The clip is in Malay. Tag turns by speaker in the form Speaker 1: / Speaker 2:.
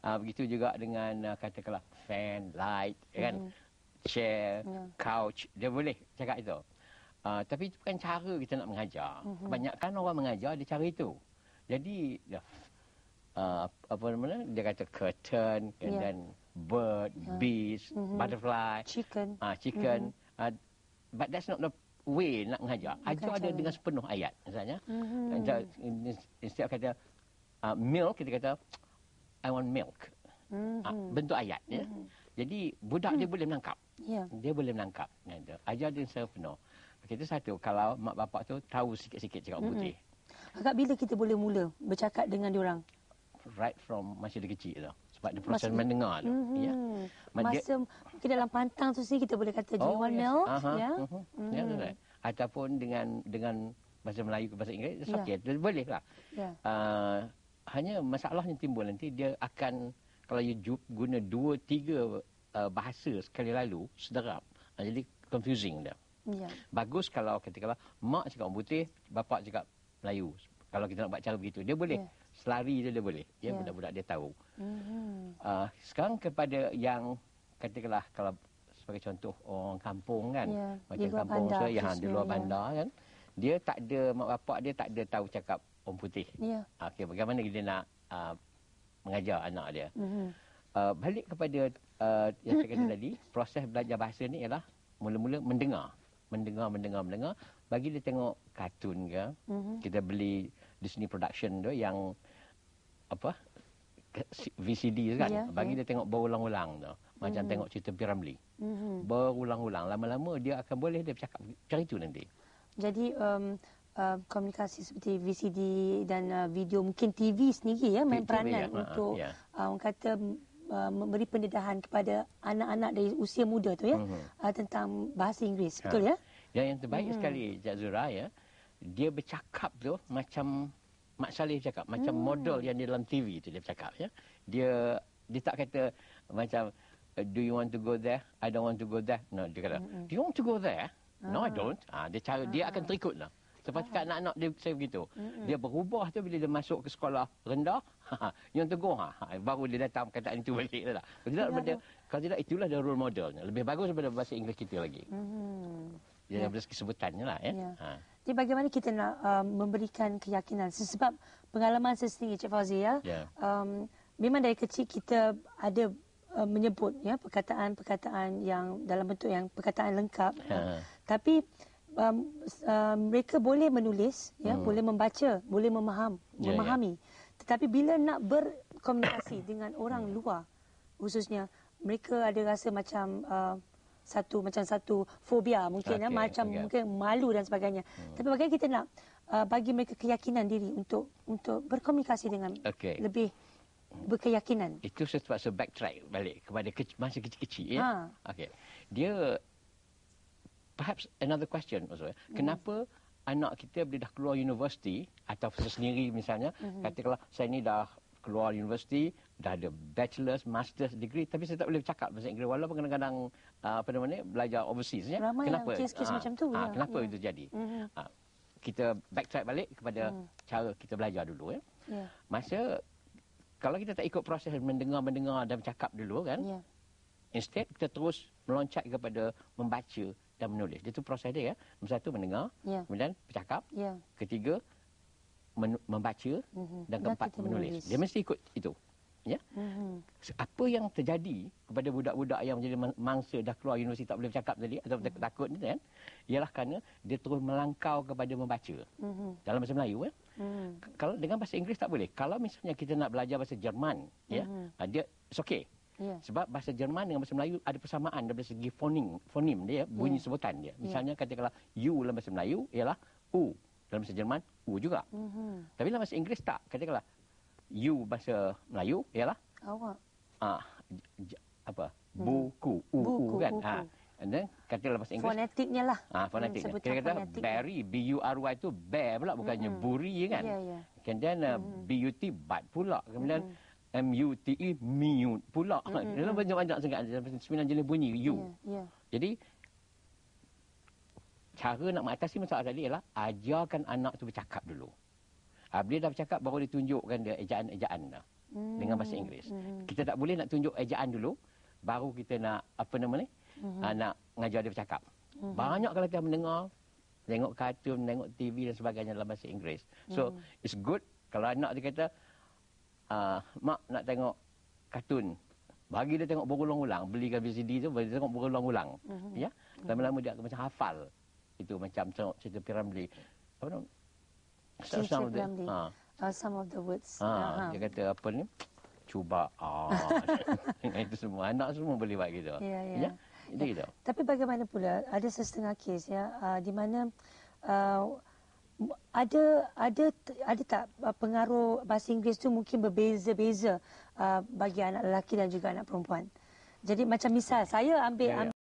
Speaker 1: Begitu juga dengan katakanlah fan, light, kan, chair, couch, dia boleh cakap itu. Tapi itu bukan cara kita nak mengajar. Kebanyakan orang mengajar dia cara itu. Jadi apa namanya, dia kata curtain, dan bird, bees, butterfly, chicken. But that's not the way nak mengajar. Ajar dia dengan sepenuh ayat misalnya. Instead kata milk, kita kata I want milk. Bentuk ayat ya. Jadi budak dia boleh menangkap. Dia boleh menangkap. Ajar dia secara penuh. Itu satu, kalau mak bapak tu tahu sikit-sikit cakap orang putih.
Speaker 2: Agak bila kita boleh mula bercakap dengan diorang?
Speaker 1: Right from masa dia kecil tu. Sebab dia proses mendengar tu.
Speaker 2: Masa mungkin dalam pantang tu kita boleh kata do you want milk?
Speaker 1: Right. Ataupun dengan bahasa Melayu ke bahasa Inggeris, okey, boleh lah. Hanya masalah yang timbul nanti, dia akan, kalau you guna 2-3 bahasa sekali lalu, sederap. Jadi confusing dah. Bagus kalau katakanlah mak cakap orang putih, bapak cakap Melayu. Kalau kita nak buat cara begitu, dia boleh. Selari dia boleh. Budak-budak dia tahu. Sekarang kepada yang katakanlah, kalau sebagai contoh orang kampung kan, macam kampung saya di luar bandar kan, dia tak ada, mak bapak dia tak ada tahu cakap orang putih. Okey, bagaimana dia nak mengajar anak dia? Balik kepada yang saya kata tadi, proses belajar bahasa ni ialah mula-mula mendengar. Bagi dia tengok kartun ke, kita beli Disney production tu yang apa, VCD kan, bagi dia tengok berulang-ulang tu, macam tengok cerita P. Ramlee. Berulang-ulang, lama-lama dia akan boleh dia bercakap macam itu nanti.
Speaker 2: Jadi komunikasi seperti VCD dan video, mungkin TV sendiri main peranan untuk orang kata memberi pendedahan kepada anak-anak dari usia muda tu tentang bahasa Inggeris. Betul ya?
Speaker 1: Yang terbaik sekali Cik Zura dia bercakap tu macam Mak Saleh cakap, macam model yang di dalam TV tu dia bercakap ya. Dia tak kata macam do you want to go there? I don't want to go there. No, dia kata do you want to go there? No, I don't. Dia akan terikut lah. Seperti anak-anak dia saya begitu. Dia berubah tu bila dia masuk ke sekolah rendah, yang tegur baru dia datang perkataan itu balik lah. Kalau tidak itulah dia role modelnya. Lebih bagus daripada bahasa Inggeris kita lagi. Dia ada kesebutannya lah ya.
Speaker 2: Jadi bagaimana kita nak memberikan keyakinan? Sebab pengalaman saya sendiri Cik Fauzi memang dari kecil kita ada menyebut perkataan-perkataan yang dalam bentuk yang perkataan lengkap. Tapi mereka boleh menulis, boleh membaca, boleh memahami. Tetapi bila nak berkomunikasi dengan orang luar, khususnya mereka ada rasa macam satu fobia mungkin, mungkin malu dan sebagainya. Tapi bagaimana kita nak bagi mereka keyakinan diri untuk berkomunikasi dengan lebih berkeyakinan?
Speaker 1: Itu sebab backtrack balik kepada masa kecil-kecil ya. Dia perhaps another question also. Kenapa anak kita bila dah keluar universiti atau saya sendiri misalnya, katakanlah saya ni dah keluar universiti, dah ada bachelor's, master's degree, tapi saya tak boleh bercakap bahasa Inggeris walaupun kadang-kadang belajar overseas ya.
Speaker 2: Kenapa? Kes-kes macam tu.
Speaker 1: Kenapa itu jadi? Kita backtrack balik kepada cara kita belajar dulu ya. Masa kalau kita tak ikut proses mendengar dan bercakap dulu kan, instead kita terus meloncat kepada membaca dan menulis. Itu proses dia ya. Satu mendengar, kemudian bercakap, ketiga membaca, dan keempat menulis. Dia mesti ikut itu. Ya. Apa yang terjadi kepada budak-budak yang menjadi mangsa dah keluar universiti tak boleh bercakap tadi atau takut ni kan, ialah kerana dia terus melangkau kepada membaca. Dalam bahasa Melayu kalau dengan bahasa Inggeris tak boleh. Kalau misalnya kita nak belajar bahasa Jerman dia it's okay. Sebab bahasa Jerman dengan bahasa Melayu ada persamaan dari segi fonim dia, bunyi sebutan dia. Misalnya katakanlah U dalam bahasa Melayu ialah U, dalam bahasa Jerman U juga. Tapi dalam bahasa Inggeris tak. Katakanlah U bahasa Melayu ialah buku, buku kan. And then katakanlah bahasa Inggeris
Speaker 2: fonetiknya lah.
Speaker 1: Fonetik. Kita kata berry, B-U-R-Y itu bear pula, bukannya buri kan. Kemudian B-U-T bat pula. Kemudian M-U-T-E mute pula. Dalam banyak-banyak sangat 9 jenis bunyi U. Jadi cara nak mengatasi masalah tadi ialah ajarkan anak tu bercakap dulu. Bila dah bercakap baru ditunjukkan dia ejaan-ejaan dah. dengan bahasa Inggeris. Kita tak boleh nak tunjuk ejaan dulu, baru kita nak nak ngajar dia bercakap. Banyak kalau kita mendengar, tengok kartun, tengok TV dan sebagainya dalam bahasa Inggeris. So, it's good kalau anak dia kata, mak nak tengok kartun, bagi dia tengok berulang-ulang, belikan VCD tu, bagi dia tengok berulang-ulang. Ya, lama-lama dia akan macam hafal. Itu macam tengok cerita P.Ramlee. Apa nama?
Speaker 2: Some of the words.
Speaker 1: Dia kata apa ni? Cuba. Itu semua. Anak semua boleh buat gitu. Ya. Itu gitu.
Speaker 2: Tapi bagaimana pula, ada setengah kes ya, di mana ada tak pengaruh bahasa Inggeris tu mungkin berbeza-beza bagi anak lelaki dan juga anak perempuan. Jadi macam misal saya ambil